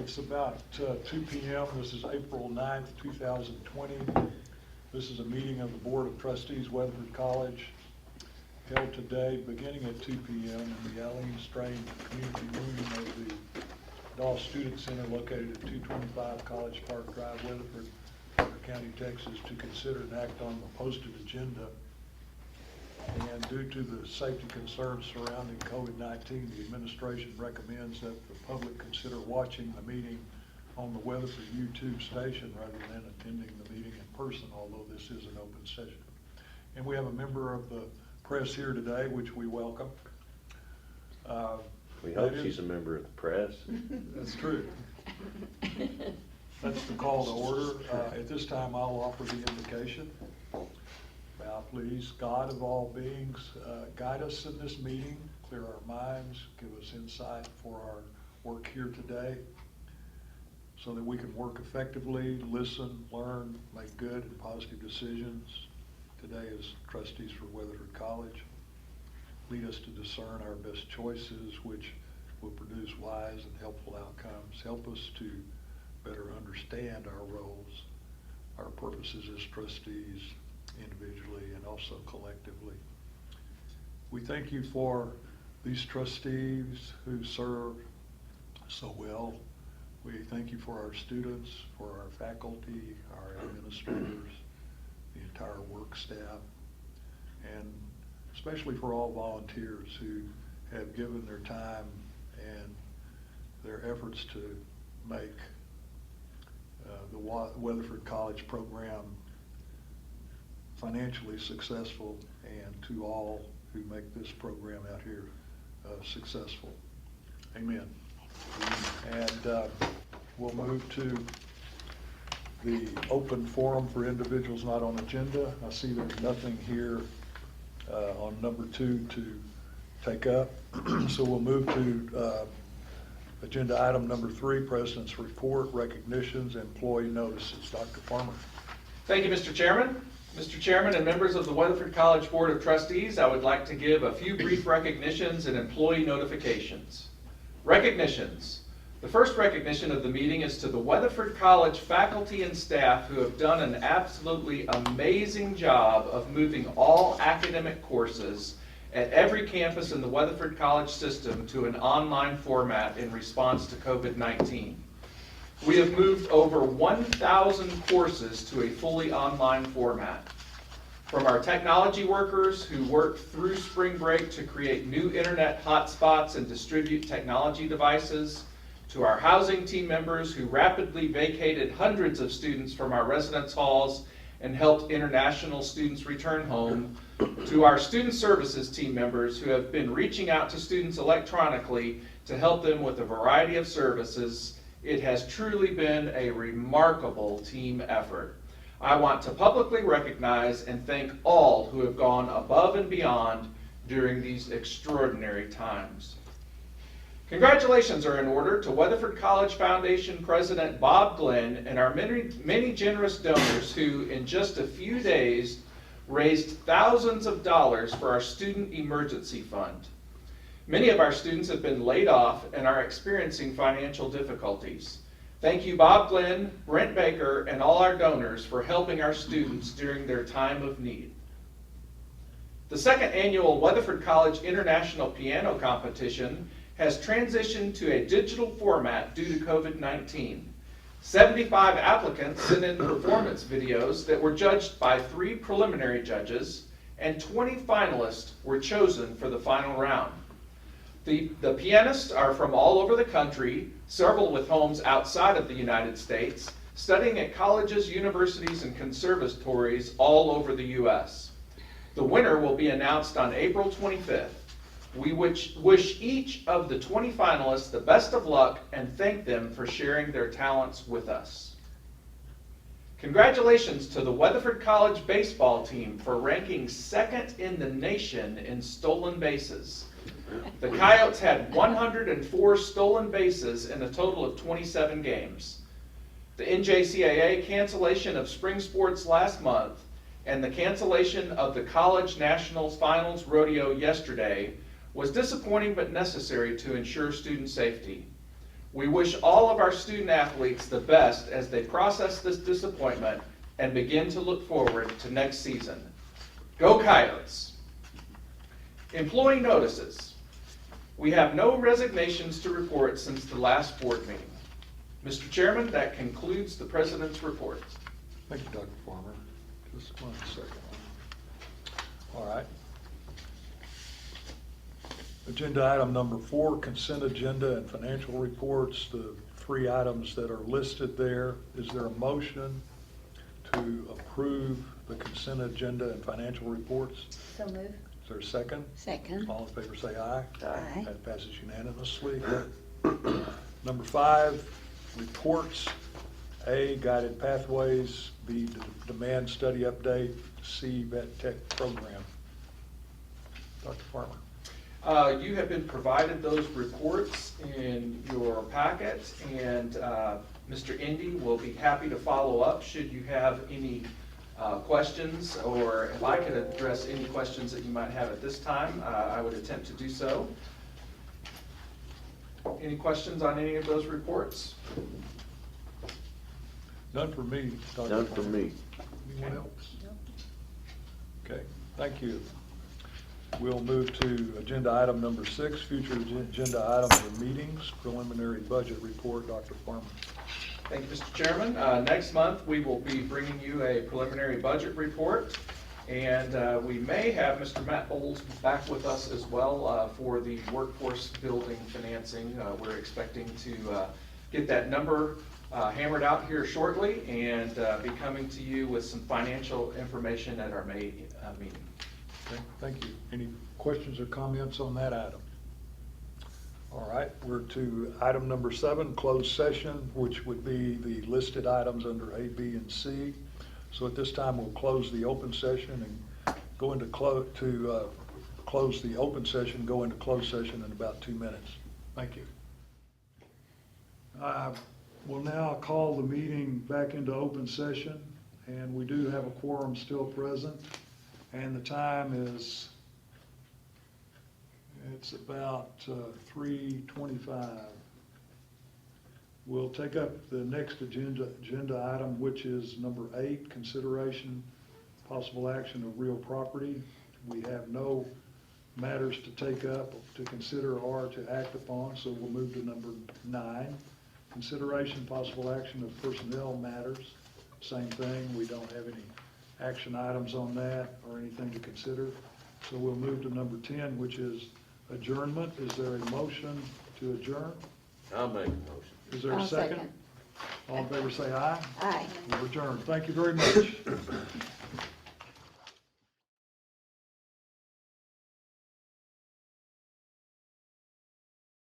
It's about 2 p.m. This is April 9th, 2020. This is a meeting of the Board of Trustees, Weatherford College, held today beginning at 2 p.m. in the Aline Strain Community Room of the Doss Student Center located at 225 College Park Drive, Weatherford, Walker County, Texas, to consider and act on the posted agenda. And due to the safety concerns surrounding COVID-19, the administration recommends that the public consider watching the meeting on the Weatherford YouTube station rather than attending the meeting in person, although this is an open session. And we have a member of the press here today, which we welcome. We hope she's a member of the press. That's true. That's the call to order. At this time, I'll offer the invocation. Now, please, God of all beings, guide us in this meeting, clear our minds, give us insight for our work here today, so that we can work effectively, listen, learn, make good and positive decisions today as trustees for Weatherford College. Lead us to discern our best choices, which will produce wise and helpful outcomes. Help us to better understand our roles, our purposes as trustees, individually and also collectively. We thank you for these trustees who serve so well. We thank you for our students, for our faculty, our administrators, the entire work staff, and especially for all volunteers who have given their time and their efforts to make the Weatherford College program financially successful, and to all who make this program out here successful. Amen. And we'll move to the open forum for individuals not on agenda. I see there's nothing here on number 2 to take up. So we'll move to agenda item number 3, President's Report, Recognitions, Employee Notices. Dr. Farmer. Thank you, Mr. Chairman. Mr. Chairman and members of the Weatherford College Board of Trustees, I would like to give a few brief recognitions and employee notifications. Recognitions. The first recognition of the meeting is to the Weatherford College faculty and staff who have done an absolutely amazing job of moving all academic courses at every campus in the Weatherford College system to an online format in response to COVID-19. We have moved over 1,000 courses to a fully online format. From our technology workers who worked through spring break to create new internet hotspots and distribute technology devices, to our housing team members who rapidly vacated hundreds of students from our residence halls and helped international students return home, to our student services team members who have been reaching out to students electronically to help them with a variety of services. It has truly been a remarkable team effort. I want to publicly recognize and thank all who have gone above and beyond during these extraordinary times. Congratulations are in order to Weatherford College Foundation President Bob Glenn and our many generous donors who, in just a few days, raised thousands of dollars for our Student Emergency Fund. Many of our students have been laid off and are experiencing financial difficulties. Thank you, Bob Glenn, Brent Baker, and all our donors for helping our students during their time of need. The second annual Weatherford College International Piano Competition has transitioned to a digital format due to COVID-19. 75 applicants sent in performance videos that were judged by 3 preliminary judges, and 20 finalists were chosen for the final round. The pianists are from all over the country, several with homes outside of the United States, studying at colleges, universities, and conservatories all over the U.S. The winner will be announced on April 25th. We wish each of the 20 finalists the best of luck and thank them for sharing their talents with us. Congratulations to the Weatherford College baseball team for ranking 2nd in the nation in stolen bases. The Coyotes had 104 stolen bases in a total of 27 games. The NJCAA cancellation of spring sports last month and the cancellation of the College Nationals Finals Rodeo yesterday was disappointing but necessary to ensure student safety. We wish all of our student athletes the best as they process this disappointment and begin to look forward to next season. Go Coyotes! Employee notices. We have no resignations to report since the last board meeting. Mr. Chairman, that concludes the President's report. Thank you, Dr. Farmer. Just 1 second. All right. Agenda item number 4, consent agenda and financial reports, the 3 items that are listed there. Is there a motion to approve the consent agenda and financial reports? So move. Is there a second? Second. All in favor say aye. Aye. That passes unanimously. Number 5, reports. A, guided pathways. B, demand study update. C, vet tech program. Dr. Farmer. You have been provided those reports in your packet, and Mr. Indy will be happy to follow up should you have any questions, or if I could address any questions that you might have at this time, I would attempt to do so. Any questions on any of those reports? None for me, Dr. None for Farmer. me. Anyone else? Okay, thank you. We'll move to agenda item number 6, future agenda items or meetings, preliminary budget report. Dr. Farmer. Thank you, Mr. Chairman. Next month, we will be bringing you a preliminary budget report, and we may have Mr. Matt Bowles back with us as well for the workforce building financing. We're expecting to get that number hammered out here shortly and be coming to you with some financial information at our May meeting. Okay, thank you. Any questions or comments on that item? All right, we're to item number 7, closed session, which would be the listed items under A, B, and C. So at this time, we'll close the open session and go into close the open session, go into closed session in about 2 minutes. Thank you. We'll now call the meeting back into open session, and we do have a quorum still present. And the time is, it's about 3:25. We'll take up the next agenda item, which is number 8, consideration, possible action of real property. We have no matters to take up, to consider, or to act upon, so we'll move to number 9, consideration, possible action of personnel matters. Same thing, we don't have any action items on that or anything to consider. So we'll move to number 10, which is adjournment. Is there a motion to adjourn? I'll make a motion. Is there a I'll second? second. All in favor say aye. Aye. We're adjourned. Thank you very much.